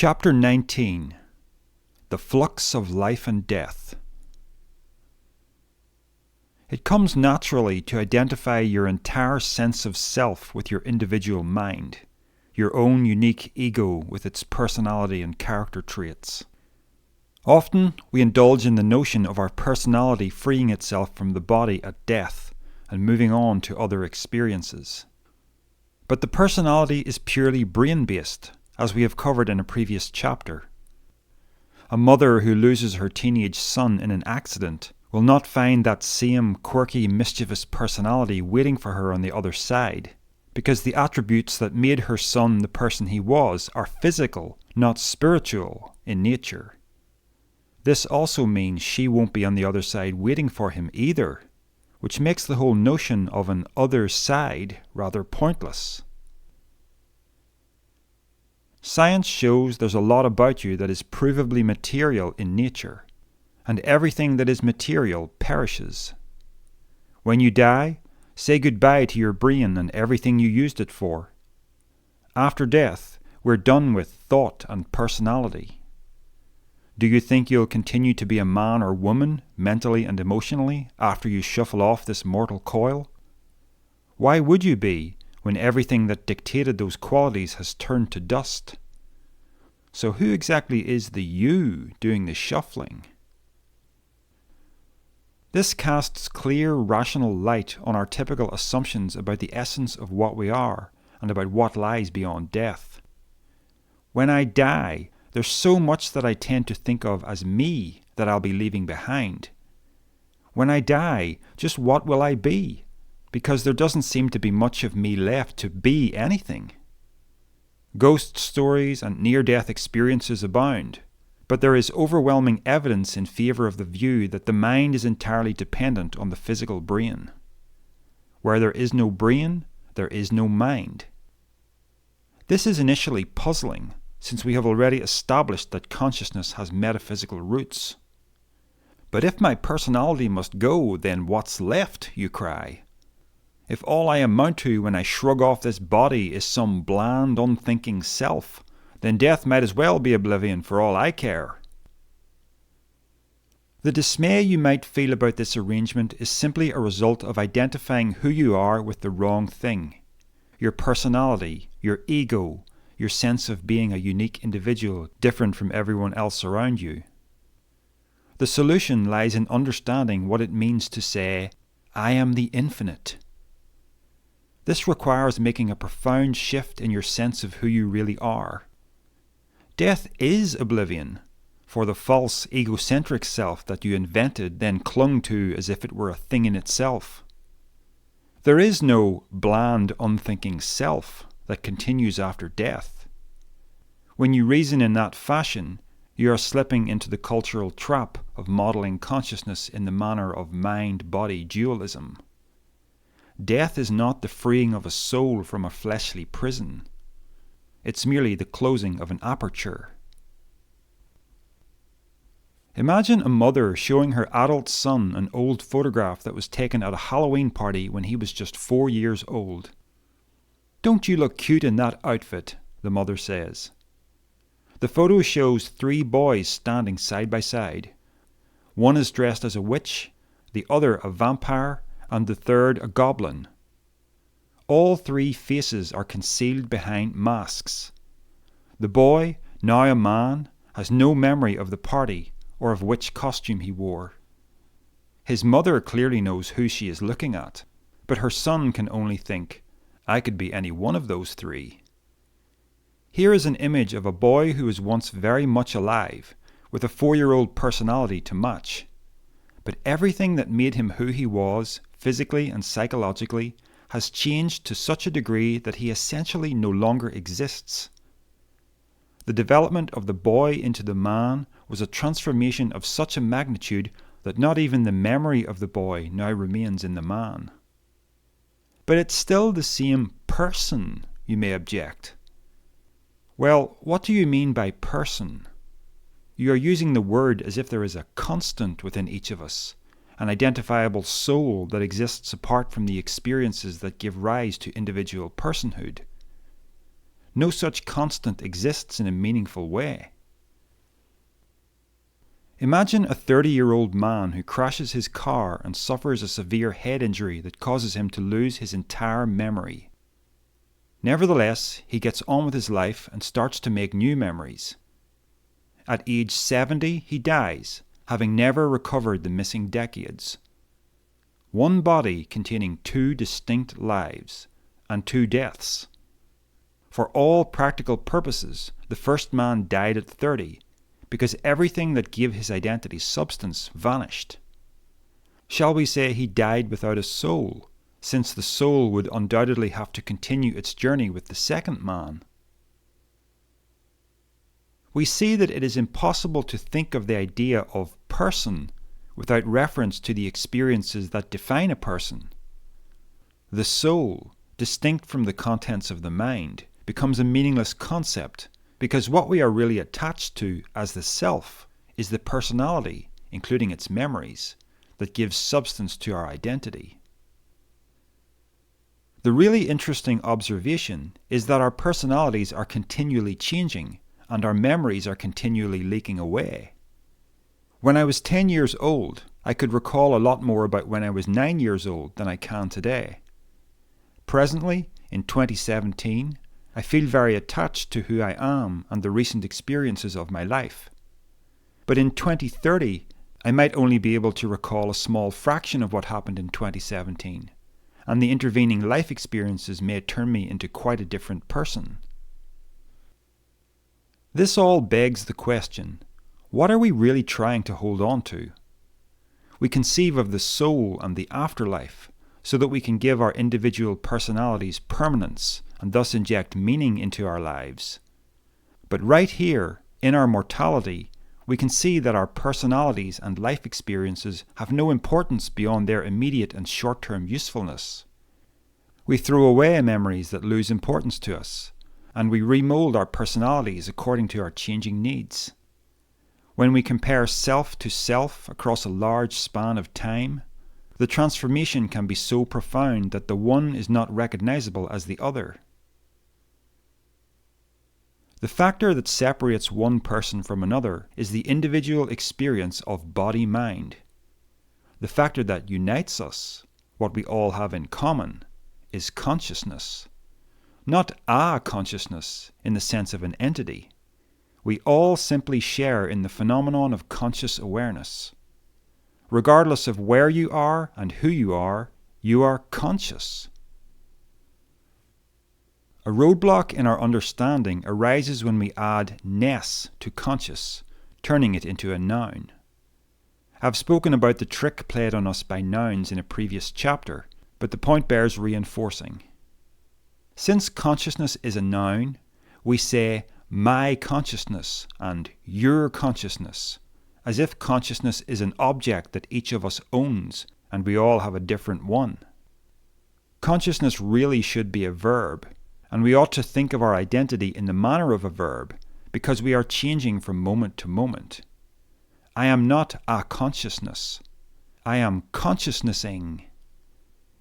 Chapter 19. The Flux of Life and Death. It comes naturally to identify your entire sense of self with your individual mind, your own unique ego with its personality and character traits. Often, we indulge in the notion of our personality freeing itself from the body at death and moving on to other experiences. But the personality is purely brain-based, as we have covered in a previous chapter. A mother who loses her teenage son in an accident will not find that same quirky, mischievous personality waiting for her on the other side, because the attributes that made her son the person he was are physical, not spiritual, in nature. This also means she won't be on the other side waiting for him either, which makes the whole notion of an other side rather pointless. Science shows there's a lot about you that is provably material in nature, and everything that is material perishes. When you die, say goodbye to your brain and everything you used it for. After death, we're done with thought and personality. Do you think you'll continue to be a man or woman, mentally and emotionally, after you shuffle off this mortal coil? Why would you be, when everything that dictated those qualities has turned to dust? So who exactly is the you doing the shuffling? This casts clear, rational light on our typical assumptions about the essence of what we are and about what lies beyond death. When I die, there's so much that I tend to think of as me that I'll be leaving behind. When I die, just what will I be? Because there doesn't seem to be much of me left to be anything. Ghost stories and near-death experiences abound, but there is overwhelming evidence in favor of the view that the mind is entirely dependent on the physical brain. Where there is no brain, there is no mind. This is initially puzzling, since we have already established that consciousness has metaphysical roots. But if my personality must go, then what's left, you cry? If all I amount to when I shrug off this body is some bland, unthinking self, then death might as well be oblivion for all I care. The dismay you might feel about this arrangement is simply a result of identifying who you are with the wrong thing. Your personality, your ego, your sense of being a unique individual different from everyone else around you. The solution lies in understanding what it means to say, I am the infinite. This requires making a profound shift in your sense of who you really are. Death is oblivion, for the false egocentric self that you invented then clung to as if it were a thing in itself. There is no bland, unthinking self that continues after death. When you reason in that fashion, you are slipping into the cultural trap of modeling consciousness in the manner of mind-body dualism. Death is not the freeing of a soul from a fleshly prison. It's merely the closing of an aperture. Imagine a mother showing her adult son an old photograph that was taken at a Halloween party when he was just 4 years old. "Don't you look cute in that outfit?" the mother says. The photo shows 3 boys standing side by side. One is dressed as a witch, the other a vampire, and the third a goblin. All 3 faces are concealed behind masks. The boy, now a man, has no memory of the party or of which costume he wore. His mother clearly knows who she is looking at, but her son can only think, I could be any one of those 3. Here is an image of a boy who was once very much alive, with a 4-year-old personality to match. But everything that made him who he was, physically and psychologically, has changed to such a degree that he essentially no longer exists. The development of the boy into the man was a transformation of such a magnitude that not even the memory of the boy now remains in the man. But it's still the same person, you may object. Well, what do you mean by person? You are using the word as if there is a constant within each of us, an identifiable soul that exists apart from the experiences that give rise to individual personhood. No such constant exists in a meaningful way. Imagine a 30-year-old man who crashes his car and suffers a severe head injury that causes him to lose his entire memory. Nevertheless, he gets on with his life and starts to make new memories. At age 70, he dies, having never recovered the missing decades. One body containing two distinct lives, and two deaths. For all practical purposes, the first man died at 30, because everything that gave his identity substance vanished. Shall we say he died without a soul, since the soul would undoubtedly have to continue its journey with the second man? We see that it is impossible to think of the idea of person without reference to the experiences that define a person. The soul, distinct from the contents of the mind, becomes a meaningless concept, because what we are really attached to as the self is the personality, including its memories, that gives substance to our identity. The really interesting observation is that our personalities are continually changing, and our memories are continually leaking away. When I was 10 years old, I could recall a lot more about when I was 9 years old than I can today. Presently, in 2017, I feel very attached to who I am and the recent experiences of my life. But in 2030, I might only be able to recall a small fraction of what happened in 2017, and the intervening life experiences may turn me into quite a different person. This all begs the question, what are we really trying to hold on to? We conceive of the soul and the afterlife so that we can give our individual personalities permanence and thus inject meaning into our lives. But right here, in our mortality, we can see that our personalities and life experiences have no importance beyond their immediate and short-term usefulness. We throw away memories that lose importance to us, and we remold our personalities according to our changing needs. When we compare self to self across a large span of time, the transformation can be so profound that the one is not recognizable as the other. The factor that separates one person from another is the individual experience of body-mind. The factor that unites us, what we all have in common, is consciousness. Not a consciousness in the sense of an entity. We all simply share in the phenomenon of conscious awareness. Regardless of where you are and who you are conscious. A roadblock in our understanding arises when we add ness to conscious, turning it into a noun. I've spoken about the trick played on us by nouns in a previous chapter, but the point bears reinforcing. Since consciousness is a noun, we say my consciousness and your consciousness, as if consciousness is an object that each of us owns and we all have a different one. Consciousness really should be a verb, and we ought to think of our identity in the manner of a verb because we are changing from moment to moment. I am not a consciousness. I am consciousnessing.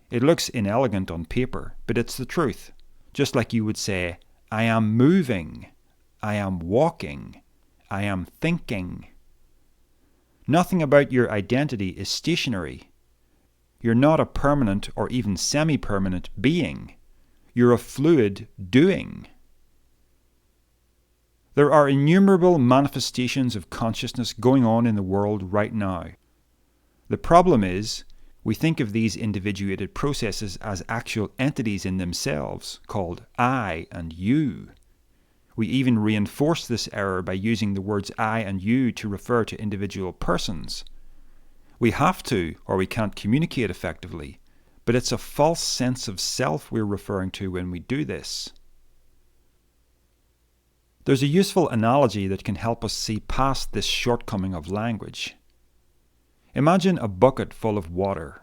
It looks inelegant on paper, but it's the truth. Just like you would say, I am moving, I am walking, I am thinking. Nothing about your identity is stationary. You're not a permanent or even semi-permanent being. You're a fluid doing. There are innumerable manifestations of consciousness going on in the world right now. The problem is, we think of these individuated processes as actual entities in themselves, called I and you. We even reinforce this error by using the words I and you to refer to individual persons. We have to, or we can't communicate effectively, but it's a false sense of self we're referring to when we do this. There's a useful analogy that can help us see past this shortcoming of language. Imagine a bucket full of water.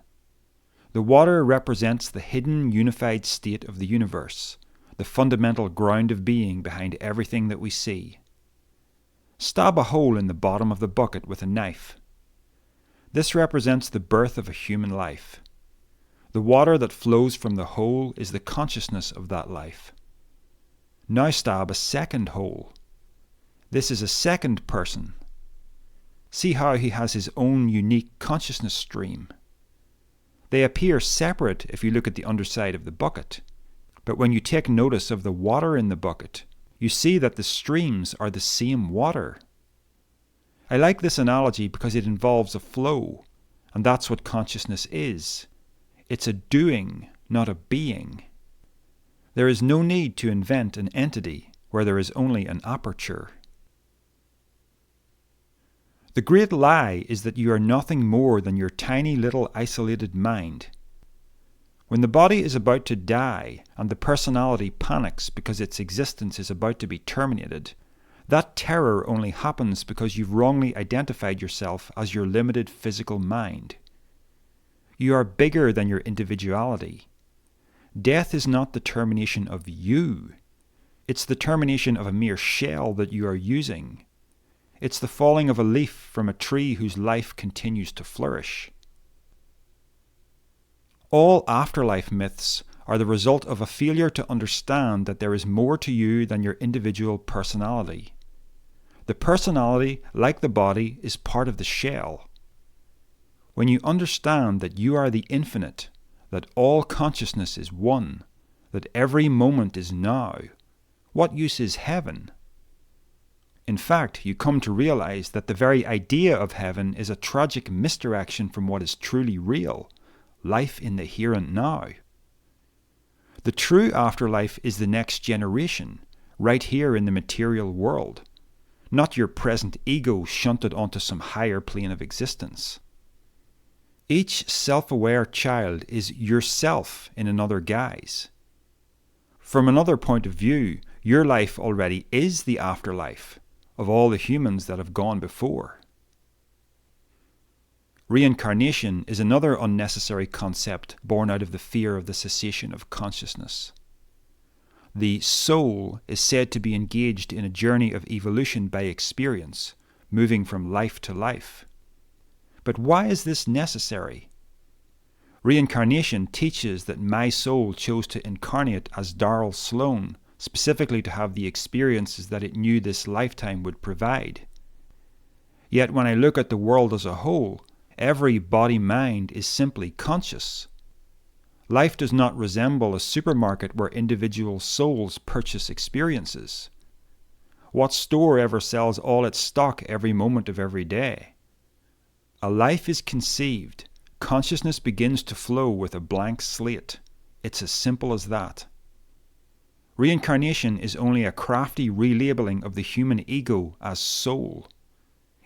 The water represents the hidden, unified state of the universe, the fundamental ground of being behind everything that we see. Stab a hole in the bottom of the bucket with a knife. This represents the birth of a human life. The water that flows from the hole is the consciousness of that life. Now stab a second hole. This is a second person. See how he has his own unique consciousness stream. They appear separate if you look at the underside of the bucket, but when you take notice of the water in the bucket, you see that the streams are the same water. I like this analogy because it involves a flow, and that's what consciousness is. It's a doing, not a being. There is no need to invent an entity where there is only an aperture. The great lie is that you are nothing more than your tiny little isolated mind. When the body is about to die and the personality panics because its existence is about to be terminated, that terror only happens because you've wrongly identified yourself as your limited physical mind. You are bigger than your individuality. Death is not the termination of you. It's the termination of a mere shell that you are using. It's the falling of a leaf from a tree whose life continues to flourish. All afterlife myths are the result of a failure to understand that there is more to you than your individual personality. The personality, like the body, is part of the shell. When you understand that you are the infinite, that all consciousness is one, that every moment is now, what use is heaven? In fact, you come to realize that the very idea of heaven is a tragic misdirection from what is truly real, life in the here and now. The true afterlife is the next generation, right here in the material world, not your present ego shunted onto some higher plane of existence. Each self-aware child is yourself in another guise. From another point of view, your life already is the afterlife of all the humans that have gone before. Reincarnation is another unnecessary concept born out of the fear of the cessation of consciousness. The soul is said to be engaged in a journey of evolution by experience, moving from life to life. But why is this necessary? Reincarnation teaches that my soul chose to incarnate as Darryl Sloan, specifically to have the experiences that it knew this lifetime would provide. Yet when I look at the world as a whole, every body-mind is simply conscious. Life does not resemble a supermarket where individual souls purchase experiences. What store ever sells all its stock every moment of every day? A life is conceived. Consciousness begins to flow with a blank slate. It's as simple as that. Reincarnation is only a crafty relabeling of the human ego as soul.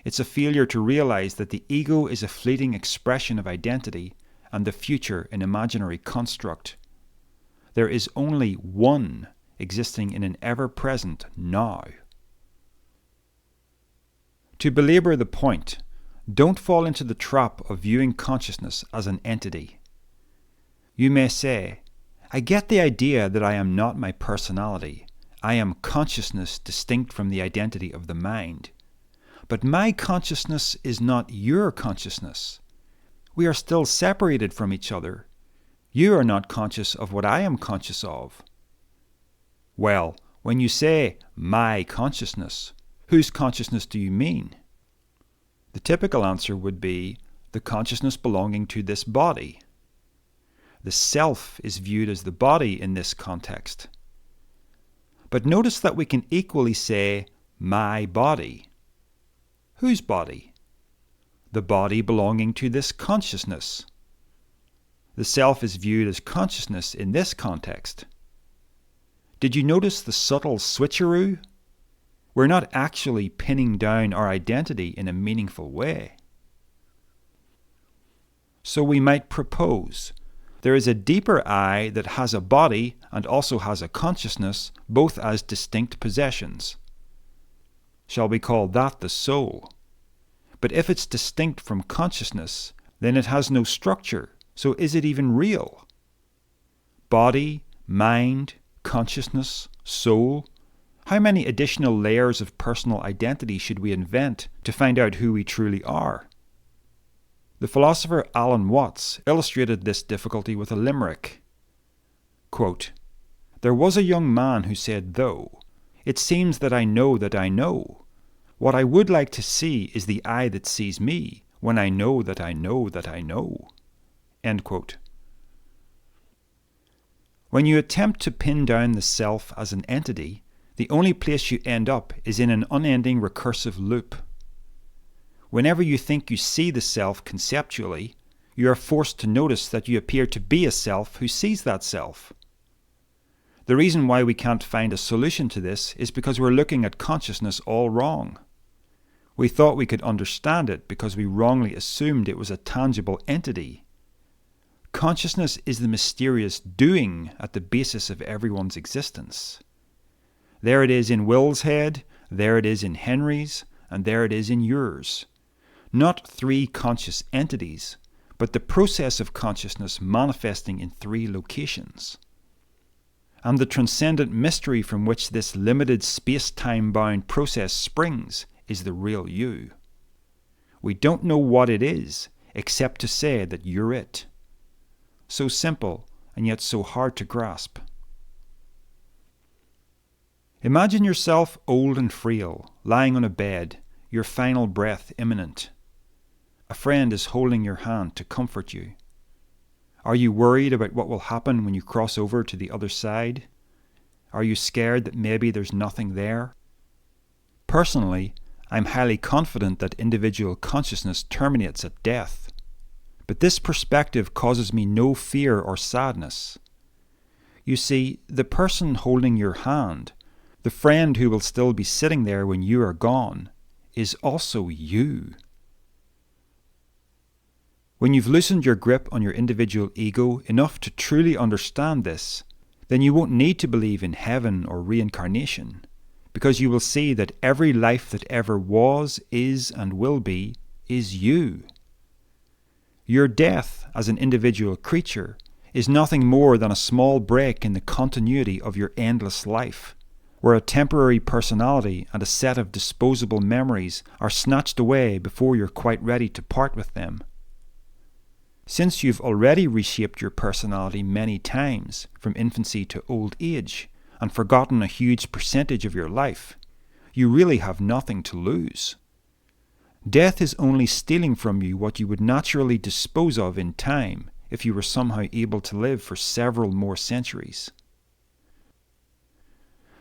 It's a failure to realize that the ego is a fleeting expression of identity and the future an imaginary construct. There is only one existing in an ever-present now. To belabor the point, don't fall into the trap of viewing consciousness as an entity. You may say, I get the idea that I am not my personality. I am consciousness distinct from the identity of the mind. But my consciousness is not your consciousness. We are still separated from each other. You are not conscious of what I am conscious of. Well, when you say, my consciousness, whose consciousness do you mean? The typical answer would be the consciousness belonging to this body. The self is viewed as the body in this context. But notice that we can equally say, my body. Whose body? The body belonging to this consciousness. The self is viewed as consciousness in this context. Did you notice the subtle switcheroo? We're not actually pinning down our identity in a meaningful way. So we might propose, there is a deeper I that has a body and also has a consciousness, both as distinct possessions. Shall we call that the soul? But if it's distinct from consciousness, then it has no structure, so is it even real? Body, mind, consciousness, soul. How many additional layers of personal identity should we invent to find out who we truly are? The philosopher Alan Watts illustrated this difficulty with a limerick. Quote, There was a young man who said, though, it seems that I know that I know. What I would like to see is the eye that sees me when I know that I know that I know. End quote. When you attempt to pin down the self as an entity, the only place you end up is in an unending recursive loop. Whenever you think you see the self conceptually, you are forced to notice that you appear to be a self who sees that self. The reason why we can't find a solution to this is because we're looking at consciousness all wrong. We thought we could understand it because we wrongly assumed it was a tangible entity. Consciousness is the mysterious doing at the basis of everyone's existence. There it is in Will's head, there it is in Henry's, and there it is in yours. Not three conscious entities, but the process of consciousness manifesting in three locations. And the transcendent mystery from which this limited space-time bound process springs is the real you. We don't know what it is, except to say that you're it. So simple, and yet so hard to grasp. Imagine yourself old and frail, lying on a bed, your final breath imminent. A friend is holding your hand to comfort you. Are you worried about what will happen when you cross over to the other side? Are you scared that maybe there's nothing there? Personally, I'm highly confident that individual consciousness terminates at death. But this perspective causes me no fear or sadness. You see, the person holding your hand, the friend who will still be sitting there when you are gone, is also you. When you've loosened your grip on your individual ego enough to truly understand this, then you won't need to believe in heaven or reincarnation, because you will see that every life that ever was, is, and will be is you. Your death as an individual creature is nothing more than a small break in the continuity of your endless life, where a temporary personality and a set of disposable memories are snatched away before you're quite ready to part with them. Since you've already reshaped your personality many times, from infancy to old age, and forgotten a huge percentage of your life, you really have nothing to lose. Death is only stealing from you what you would naturally dispose of in time if you were somehow able to live for several more centuries.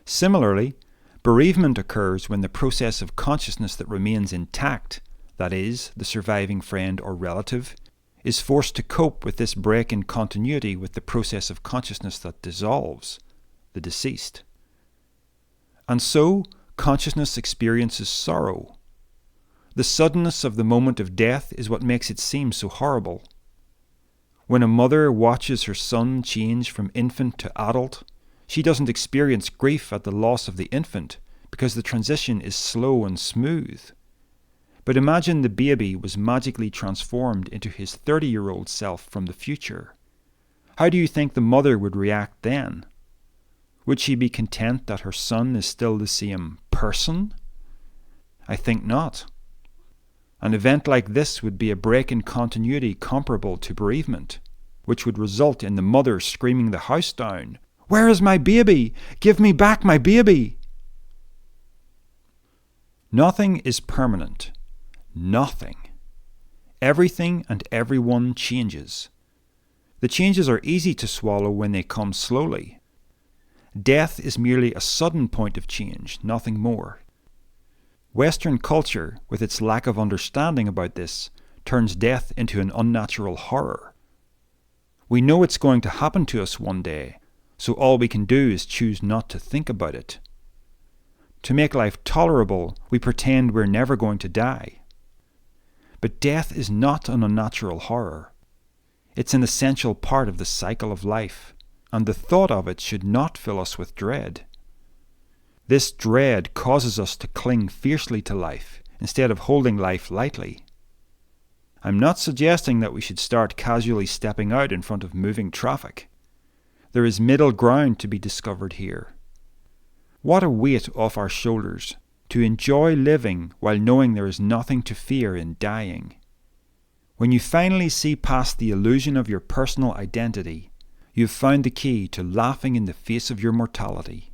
Similarly, bereavement occurs when the process of consciousness that remains intact, that is, the surviving friend or relative, is forced to cope with this break in continuity with the process of consciousness that dissolves, the deceased. And so, consciousness experiences sorrow. The suddenness of the moment of death is what makes it seem so horrible. When a mother watches her son change from infant to adult, she doesn't experience grief at the loss of the infant because the transition is slow and smooth. But imagine the baby was magically transformed into his 30-year-old self from the future. How do you think the mother would react then? Would she be content that her son is still the same person? I think not. An event like this would be a break in continuity comparable to bereavement, which would result in the mother screaming the house down, "Where is my baby? Give me back my baby!" Nothing is permanent. Nothing. Everything and everyone changes. The changes are easy to swallow when they come slowly. Death is merely a sudden point of change, nothing more. Western culture, with its lack of understanding about this, turns death into an unnatural horror. We know it's going to happen to us one day, so all we can do is choose not to think about it. To make life tolerable, we pretend we're never going to die. But death is not an unnatural horror. It's an essential part of the cycle of life, and the thought of it should not fill us with dread. This dread causes us to cling fiercely to life, instead of holding life lightly. I'm not suggesting that we should start casually stepping out in front of moving traffic. There is middle ground to be discovered here. What a weight off our shoulders, to enjoy living while knowing there is nothing to fear in dying. When you finally see past the illusion of your personal identity, You have found the key to laughing in the face of your mortality.